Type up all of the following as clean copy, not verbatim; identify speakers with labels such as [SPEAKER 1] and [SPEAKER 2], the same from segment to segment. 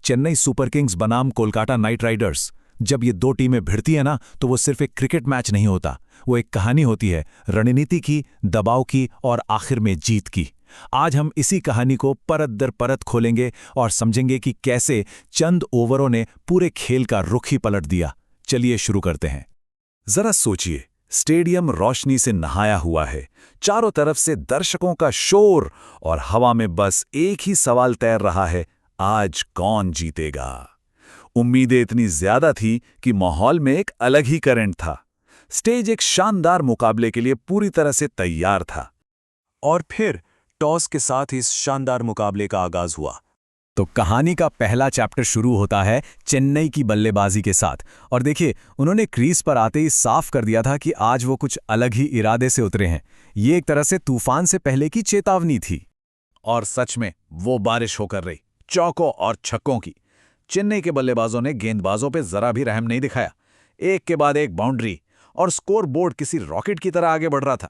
[SPEAKER 1] Chennai super Kings बनाम Kolkata night Riders. जब ये दो टीमें भिड़ती हैं ना, तो वो सिर्फ एक क्रिकेट मैच नहीं होता, वो एक कहानी होती है, रणनीति की, दबाव की और आखिर में जीत की। आज हम इसी कहानी को परत दर परत खोलेंगे और समझेंगे कि कैसे चंद ओवरों ने पूरे खेल का रुख ही पलट दिया। चलिए शुरू करते हैं। जरा सोचिए, स्टेडियम रोशनी से नहाया हुआ है, चारों तरफ से दर्शकों का शोर और हवा में बस एक ही सवाल तैर रहा है, आज कौन जीतेगा। उम्मीदें इतनी ज्यादा थी कि माहौल में एक अलग ही करंट था। स्टेज एक शानदार मुकाबले के लिए पूरी तरह से तैयार था।
[SPEAKER 2] और फिर टॉस के साथ इस शानदार मुकाबले का आगाज हुआ।
[SPEAKER 1] तो कहानी का पहला चैप्टर शुरू होता है चेन्नई की बल्लेबाजी के साथ। और देखिए, उन्होंने क्रीज पर आते ही साफ कर दिया था कि आज वो कुछ अलग ही इरादे से उतरे हैं। ये एक तरह से तूफान से पहले की चेतावनी थी।
[SPEAKER 3] और सच में वो बारिश होकर रही, चौकों और छक्कों की। चेन्नई के बल्लेबाजों ने गेंदबाजों पे जरा भी रहम नहीं दिखाया। एक के बाद एक बाउंड्री और स्कोर बोर्ड किसी रॉकेट की तरह आगे बढ़ रहा था।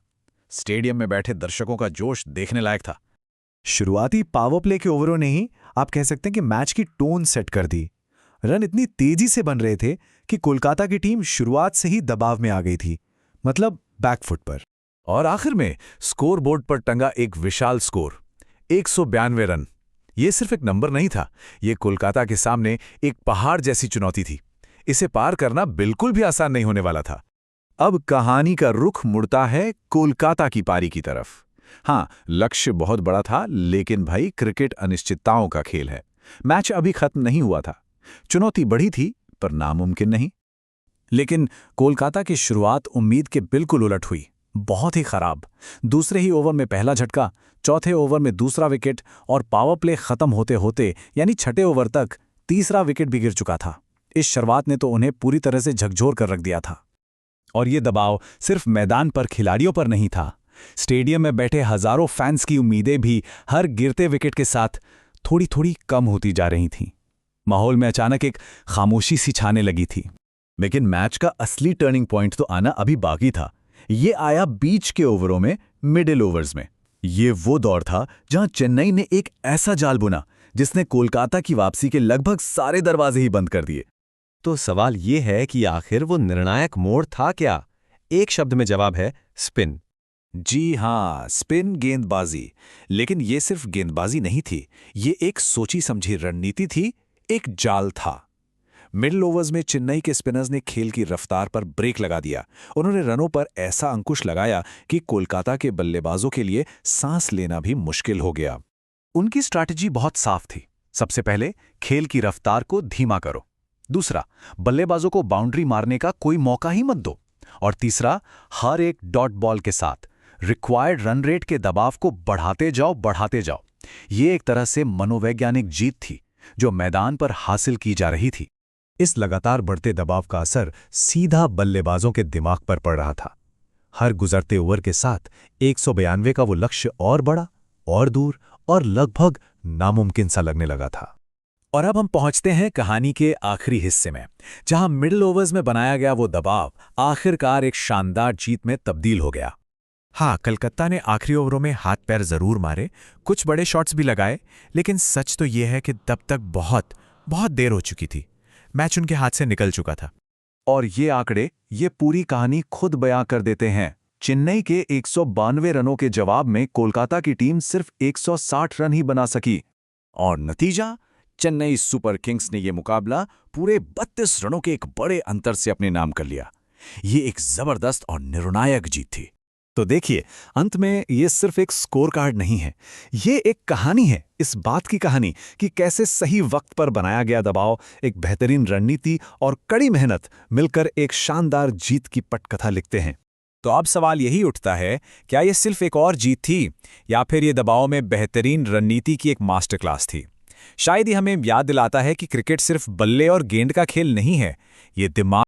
[SPEAKER 3] स्टेडियम में बैठे दर्शकों का जोश देखने लायक था।
[SPEAKER 2] शुरुआती पावर प्ले के ओवरों ने ही आप कह सकते हैं कि मैच की टोन सेट कर दी। रन इतनी तेजी से बन रहे थे कि कोलकाता की टीम शुरुआत से ही दबाव में आ गई थी, मतलब बैकफुट पर।
[SPEAKER 1] और आखिर में स्कोर बोर्ड पर टंगा एक विशाल स्कोर, 192 रन। ये सिर्फ एक नंबर नहीं था, ये कोलकाता के सामने एक पहाड़ जैसी चुनौती थी। इसे पार करना बिल्कुल भी आसान नहीं होने वाला था। अब कहानी का रुख मुड़ता है कोलकाता की पारी की तरफ। हाँ, लक्ष्य बहुत बड़ा था, लेकिन भाई क्रिकेट अनिश्चितताओं का खेल है। मैच अभी खत्म नहीं हुआ था। चुनौती बड़ी थी, पर नामुमकिन नहीं। लेकिन कोलकाता की शुरुआत उम्मीद के बिल्कुल उलट हुई, बहुत ही खराब। दूसरे ही ओवर में पहला झटका, चौथे ओवर में दूसरा विकेट और पावर प्ले खत्म होते होते यानी छठे ओवर तक तीसरा विकेट भी गिर चुका था। इस शुरुआत ने तो उन्हें पूरी तरह से झकझोर कर रख दिया था। और ये दबाव सिर्फ मैदान पर खिलाड़ियों पर नहीं था, स्टेडियम में बैठे हजारों फैंस की उम्मीदें भी हर गिरते विकेट के साथ थोड़ी थोड़ी कम होती जा रही थीं। माहौल में अचानक एक खामोशी सी छाने लगी थी।
[SPEAKER 3] लेकिन मैच का असली टर्निंग पॉइंट तो आना अभी बाकी था। ये आया बीच के ओवरों में, मिडिल ओवर्स में। ये वो दौर था जहां चेन्नई ने एक ऐसा जाल बुना जिसने कोलकाता की वापसी के लगभग सारे दरवाजे ही बंद कर दिए।
[SPEAKER 2] तो सवाल ये है कि आखिर वो निर्णायक मोड़ था क्या? एक शब्द में जवाब है स्पिन।
[SPEAKER 1] जी हाँ, स्पिन गेंदबाजी। लेकिन ये सिर्फ गेंदबाजी नहीं थी, ये एक सोची समझी रणनीति थी, एक जाल था। मिडिल ओवर्स में चेन्नई के स्पिनर्स ने खेल की रफ्तार पर ब्रेक लगा दिया। उन्होंने रनों पर ऐसा अंकुश लगाया कि कोलकाता के बल्लेबाजों के लिए सांस लेना भी मुश्किल हो गया। उनकी स्ट्रैटेजी बहुत साफ थी। सबसे पहले खेल की रफ्तार को धीमा करो। दूसरा, बल्लेबाजों को बाउंड्री मारने का कोई मौका ही मत दो। और तीसरा, हर एक डॉट बॉल के साथ रिक्वायर्ड रन रेट के दबाव को बढ़ाते जाओ। ये एक तरह से मनोवैज्ञानिक जीत थी जो मैदान पर हासिल की जा रही थी। इस लगातार बढ़ते दबाव का असर सीधा बल्लेबाजों के दिमाग पर पड़ रहा था। हर गुजरते ओवर के साथ 192 का वो लक्ष्य और बड़ा और दूर और लगभग नामुमकिन सा लगने लगा था। और अब हम पहुंचते हैं कहानी के आखिरी हिस्से में, जहां मिडिल ओवर्स में बनाया गया वो दबाव आखिरकार एक शानदार जीत में तब्दील हो गया। हाँ, कलकत्ता ने आखिरी ओवरों में हाथ पैर जरूर मारे, कुछ बड़े शॉट्स भी लगाए, लेकिन सच तो ये है कि तब तक बहुत देर हो चुकी थी। मैच उनके हाथ से निकल चुका था।
[SPEAKER 3] और ये आंकड़े ये पूरी कहानी खुद बयां कर देते हैं। चेन्नई के 192 रनों के जवाब में कोलकाता की टीम सिर्फ 160 रन ही बना सकी।
[SPEAKER 1] और नतीजा, चेन्नई सुपर किंग्स ने यह मुकाबला पूरे 32 रनों के एक बड़े अंतर से अपने नाम कर लिया। ये एक जबरदस्त और निर्णायक जीत थी। तो देखिए, अंत में ये सिर्फ एक स्कोर कार्ड नहीं है, ये एक कहानी है, इस बात की कहानी कि कैसे सही वक्त पर बनाया गया दबाव, एक बेहतरीन रणनीति और कड़ी मेहनत मिलकर एक शानदार जीत की पटकथा लिखते हैं। तो अब सवाल यही उठता है, क्या ये सिर्फ एक और जीत थी या फिर ये दबाव में बेहतरीन रणनीति की एक मास्टर क्लास थी? शायद ही हमें याद दिलाता है कि क्रिकेट सिर्फ बल्ले और गेंद का खेल नहीं है, ये दिमाग